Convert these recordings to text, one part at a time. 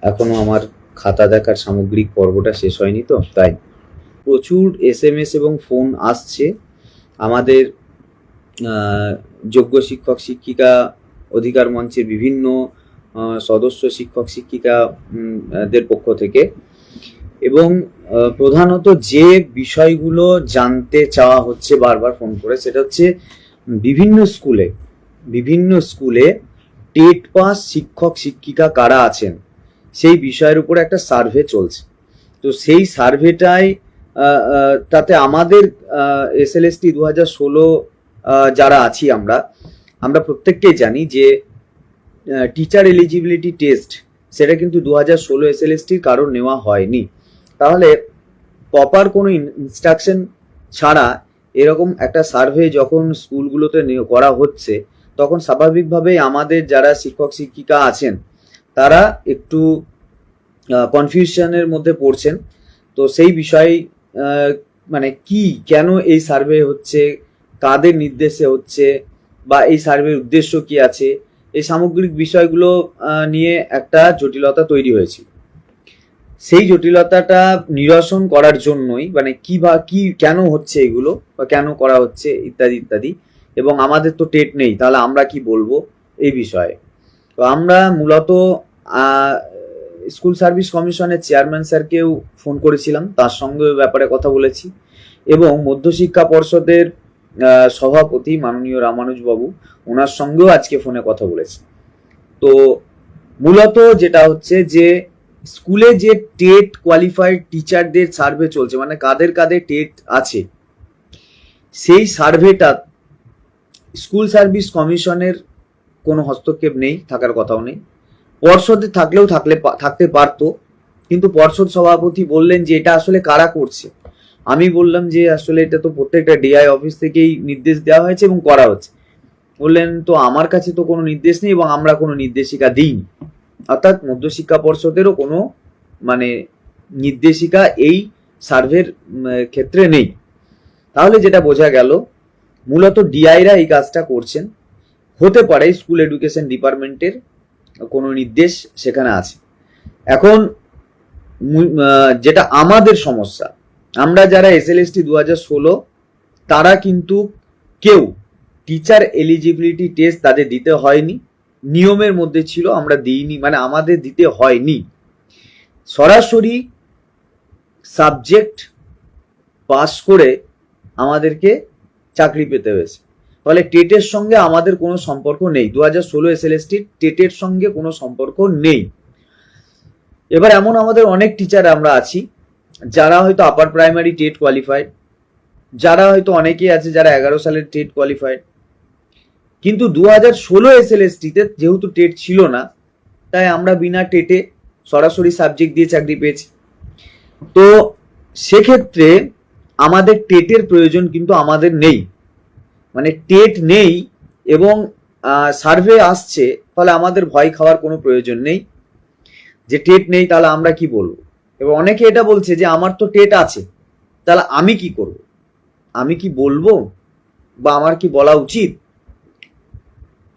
এখনো আমার খাতা দেখার সামগ্রিক পর্বটা শেষ হয়নি, তো তাই প্রচুর SMS এবং ফোন আসছে আমাদের যোগ্য শিক্ষক শিক্ষিকা অধিকার মঞ্চের বিভিন্ন সদস্য শিক্ষক শিক্ষিকা দের পক্ষ থেকে, এবং প্রধানত যে বিষয়গুলো জানতে চাওয়া হচ্ছে বারবার ফোন করে, সেটা হচ্ছে বিভিন্ন স্কুলে টেট পাস শিক্ষক শিক্ষিকা কারা আছেন সেই বিষয়ের উপরে একটা সার্ভে চলছে। তো সেই সার্ভেটাই তাতে আমাদের SLST 2016 যারা আছি আমরা প্রত্যেককেই জানি যে টিচার এলিজিবিলিটি টেস্ট সেটা কিন্তু 2016 SLSTর কারণ নেওয়া হয়নি। তাহলে প্রপার কোনো ইনস্ট্রাকশন ছাড়া এরকম একটা সার্ভে যখন স্কুলগুলোতে করা হচ্ছে, তখন স্বাভাবিকভাবেই আমাদের যারা শিক্ষক শিক্ষিকা আছেন তারা একটু কনফিউশনের মধ্যে পড়ছেন। তো সেই বিষয়ে মানে কি, কেন এই সার্ভে হচ্ছে, কাদের নির্দেশে হচ্ছে, বা এই সার্ভের উদ্দেশ্য কি আছে, এই সামগ্রিক বিষয়গুলো নিয়ে একটা জটিলতা তৈরি হয়েছে। সেই জটিলতাটা নিরসন করার জন্যই মানে কি কেন হচ্ছে এগুলো, বা কেন করা হচ্ছে ইত্যাদি ইত্যাদি। এবং আমাদের তো টেট নেই, তাহলে আমরা কি বলবো এই বিষয়ে। তো আমরা মূলত স্কুল সার্ভিস কমিশনের চেয়ারম্যান স্যারকেও ফোন করেছিলাম, তার সঙ্গে ওই ব্যাপারে কথা বলেছি, এবং মধ্যশিক্ষা পর্ষদের সভাপতি মাননীয় রামানুজ বাবু, ওনার সঙ্গেও আজকে ফোনে কথা বলেছি। তো মূলত যেটা হচ্ছে যে স্কুলে যে টেট কোয়ালিফাইড টিচারদের সার্ভে চলছে, মানে কাদের কাদের টেট আছে, সেই সার্ভেটা স্কুল সার্ভিস কমিশনের কোনো হস্তক্ষেপ নেই, থাকার কথাও নেই। পর্ষদে থাকতে পারতো, কিন্তু পর্ষদ সভাপতি বললেন যে এটা আসলে কারা করছে। আমি বললাম যে আসলে এটা তো প্রত্যেকটা ডিআই অফিস থেকেই নির্দেশ দেওয়া হয়েছে এবং করা হচ্ছে। বললেন তো আমার কাছে তো কোনো নির্দেশ নেই এবং আমরা কোনো নির্দেশিকা দিইনি। অর্থাৎ মধ্যশিক্ষা পর্ষদেরও কোনো মানে নির্দেশিকা এই সার্ভের ক্ষেত্রে নেই। তাহলে যেটা বোঝা গেল, মূলত ডিআইরা এই কাজটা করছেন। হতে পারে স্কুল এডুকেশন ডিপার্টমেন্টের কোনো নির্দেশ সেখানে আছে। এখন যেটা আমাদের সমস্যা, আমরা যারা SLST 2016 তারা কিন্তু কেউ টিচার এলিজিবিলিটি টেস্ট তাদের দিতে হয়নি, নিয়মের মধ্যে ছিল, আমরা দিইনি, মানে আমাদের দিতে হয়নি। সরাসরি সাবজেক্ট পাস করে আমাদেরকে চাকরি পেতে হয়েছে। ফলে টেটের সঙ্গে আমাদের কোনো সম্পর্ক নেই। 2016 SLST টেটের সঙ্গে কোনো সম্পর্ক নেই। এবার এমন আমাদের অনেক টিচার আমরা আছি যারা হয়তো আপার প্রাইমারি টেট কোয়ালিফাইড, যারা হয়তো অনেকেই আছে যারা 11 সালের টেট কোয়ালিফাইড, কিন্তু 2016 SLSTতে যেহেতু টেট ছিল না, তাই আমরা বিনা টেটে সরাসরি সাবজেক্ট দিয়ে চাকরি পেয়েছি। তো সেক্ষেত্রে আমাদের টেটের প্রয়োজন কিন্তু আমাদের নেই, মানে টেট নেই এবং সার্ভে আসছে, ফলে আমাদের ভয় খাওয়ার কোনো প্রয়োজন নেই যে টেট নেই তাহলে আমরা কি বলবো। এবার অনেকে এটা বলছে যে আমার তো টেট আছে, তাহলে আমি কি করব, আমি কি বলবো, বা আমার কি বলা উচিত।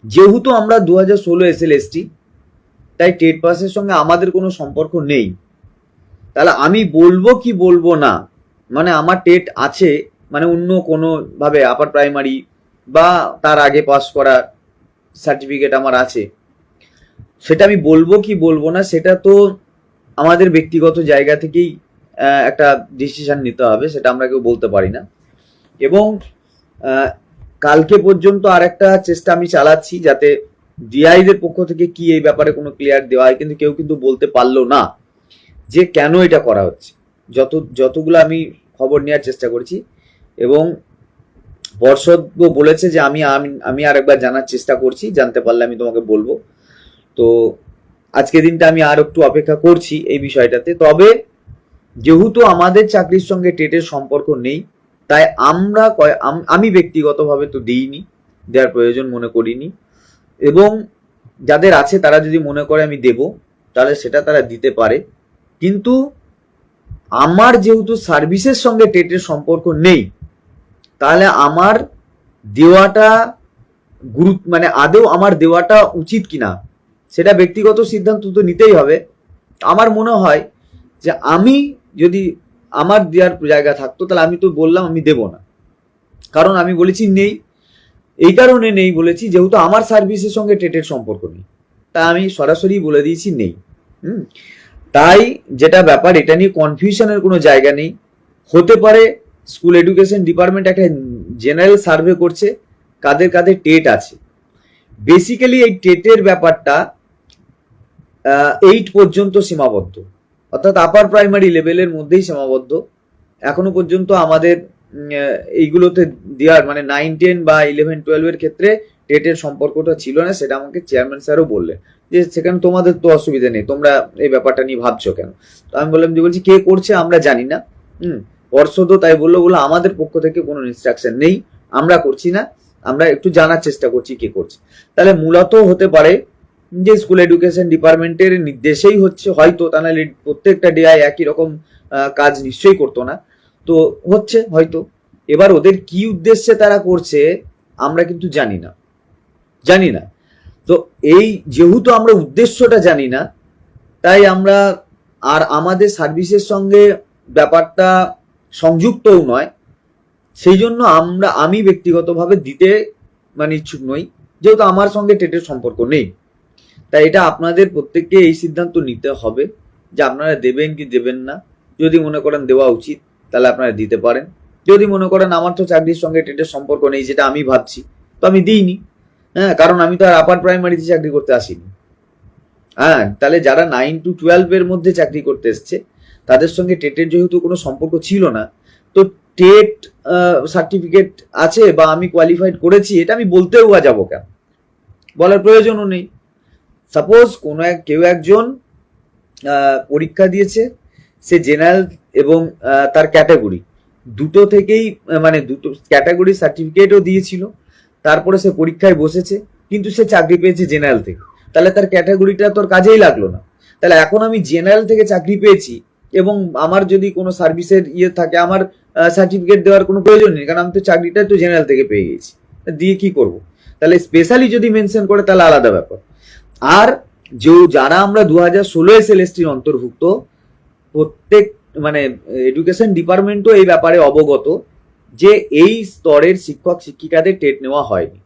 যেহেতু আমরা 2016 SLST, তাই টেট পাসের সঙ্গে আমাদের কোনো সম্পর্ক নেই, তাহলে আমি বলবো কি বলবো না, মানে আমার টেট আছে মানে অন্য কোনো ভাবে আপার প্রাইমারি বা তার আগে পাস করা সার্টিফিকেট আমার আছে, সেটা আমি বলবো কি বলবো না, সেটা তো আমাদের ব্যক্তিগত জায়গা থেকেই একটা ডিসিশন নিতে হবে, সেটা আমরা কেউ বলতে পারি না। এবং কালকে পর্যন্ত আর একটা চেষ্টা আমি চালাচ্ছি যাতে ডিআইদের পক্ষ থেকে কি এই ব্যাপারে কোনো ক্লিয়ার দেওয়া হয়, কিন্তু কেউ কিন্তু বলতে পারলো না যে কেন এটা করা হচ্ছে। যতগুলো আমি খবর নেওয়ার চেষ্টা করছি, এবং পর্ষদ বলেছে যে আমি আরেকবার জানার চেষ্টা করছি, জানতে পারলে আমি তোমাকে বলবো। তো আজকে দিনটা আমি আর একটু অপেক্ষা করছি এই বিষয়টাতে। তবে যেহেতু আমাদের চাকরির সঙ্গে টেটের সম্পর্ক নেই, তাই আমি ব্যক্তিগতভাবে তো দিইনি, দেওয়ার প্রয়োজন মনে করিনি। এবং যাদের আছে তারা যদি মনে করে আমি দেব, তাহলে সেটা তারা দিতে পারে। কিন্তু আমার যেহেতু সার্ভিসের সঙ্গে টেটের সম্পর্ক নেই, তাহলে আমার দেওয়াটা মানে আদৌ আমার দেওয়াটা উচিত কিনা সেটা ব্যক্তিগত সিদ্ধান্ত তো নিতেই হবে। আমার মনে হয় যে আমি যদি আমার দেওয়ার জায়গা থাকতো তাহলে আমি তো বললাম আমি দেব না, কারণ আমি বলেছি নেই। এই কারণে নেই বলেছি যেহেতু আমার সার্ভিসের সঙ্গে টেটের সম্পর্ক নেই, তা আমি সরাসরি বলে দিয়েছি নেই। তাই যেটা ব্যাপার, এটা নিয়ে কনফিউশনের কোনো জায়গা নেই। হতে পারে স্কুল এডুকেশন ডিপার্টমেন্ট একটা জেনারেল সার্ভে করছে কাদের কাদের টেট আছে। বেসিক্যালি এই টেটের ব্যাপারটা 8 পর্যন্ত সীমাবদ্ধ, অর্থাৎ আপার প্রাইমারি লেভেলের মধ্যেই সীমাবদ্ধ। এখনো পর্যন্ত আমাদের এইগুলোতে দেওয়ার মানে 9, 10 বা 11, 12-এর ক্ষেত্রে টেটের সম্পর্কটা ছিল না, সেটা আমাকে চেয়ারম্যান স্যারও বললেন যে সেখানে তোমাদের তো অসুবিধা নেই, তোমরা এই ব্যাপারটা নিয়ে ভাবছো কেন। তো আমি বললাম যে বলছি কে করছে আমরা জানি না। পর্ষদও তাই বললো আমাদের পক্ষ থেকে কোনো ইনস্ট্রাকশন নেই, আমরা করছি না, আমরা একটু জানার চেষ্টা করছি কে করছে। তাহলে মূলত হতে পারে যে স্কুল এডুকেশন ডিপার্টমেন্টের নির্দেশেই হচ্ছে হয়তো, তা নাহলে প্রত্যেকটা ডিআই একই রকম কাজ নিশ্চয়ই করতো না, তো হচ্ছে হয়তো। এবার ওদের কি উদ্দেশ্যে তারা করছে আমরা কিন্তু জানি না। তো এই যেহেতু আমরা উদ্দেশ্যটা জানি না, তাই আমরা আর আমাদের সার্ভিসের সঙ্গে ব্যাপারটা সংযুক্তও নয়, সেই জন্য আমি ব্যক্তিগতভাবে দিতে মানে ইচ্ছুক নই, যেহেতু আমার সঙ্গে টেটের সম্পর্ক নেই। তাই এটা আপনাদের প্রত্যেককে এই সিদ্ধান্ত নিতে হবে যে আপনারা দেবেন কি দেবেন না। যদি মনে করেন দেওয়া উচিত তাহলে আপনারা দিতে পারেন, যদি মনে করেন আমার তো চাকরির সঙ্গে টেটের সম্পর্ক নেই যেটা আমি ভাবছি, তো আমি দিইনি। কারণ আমি তো আর আপার প্রাইমারিতে চাকরি করতে আসিনি। তাহলে যারা 9 to 12 এর মধ্যে চাকরি করতে এসছে তাদের সঙ্গে টেটের যেহেতু কোনো সম্পর্ক ছিল না, তো টেট সার্টিফিকেট আছে বা আমি কোয়ালিফাইড করেছি এটা আমি বলতেও যাবো কেন, বলার প্রয়োজনও নেই। সাপোজ কেউ একজন পরীক্ষা দিয়েছে, সে জেনারেল এবং তার ক্যাটাগরি দুটো থেকেই মানে দুটো ক্যাটাগরি সার্টিফিকেটও দিয়েছিল, তারপরে সে পরীক্ষায় বসেছে কিন্তু সে চাকরি পেয়েছে জেনারেল থেকে, তাহলে তার ক্যাটাগরিটা তোর কাজেই লাগলো না। তাহলে এখন আমি জেনারেল থেকে চাকরি পেয়েছি এবং আমার যদি কোনো সার্ভিসের থাকে আমার সার্টিফিকেট দেওয়ার কোনো প্রয়োজন নেই, কারণ আমি তো চাকরিটা তো জেনারেল থেকে পেয়ে গেছি, দিয়ে কি করব। তাহলে স্পেশালি যদি মেনশন করে তাহলে আলাদা ব্যাপার। আর যারা আমরা 2016 SLSTর অন্তর্ভুক্ত, প্রত্যেক মানে এডুকেশন ডিপার্টমেন্টও এই ব্যাপারে অবগত যে এই স্তরের শিক্ষক শিক্ষিকাদের টেট নেওয়া হয়নি।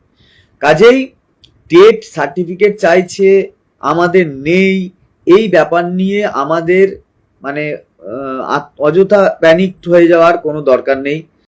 কাজেই টেট সার্টিফিকেট চাইছে আমাদের নেই, এই ব্যাপার নিয়ে আমাদের মানে অযথা প্যানিক হয়ে যাওয়ার কোনো দরকার নেই।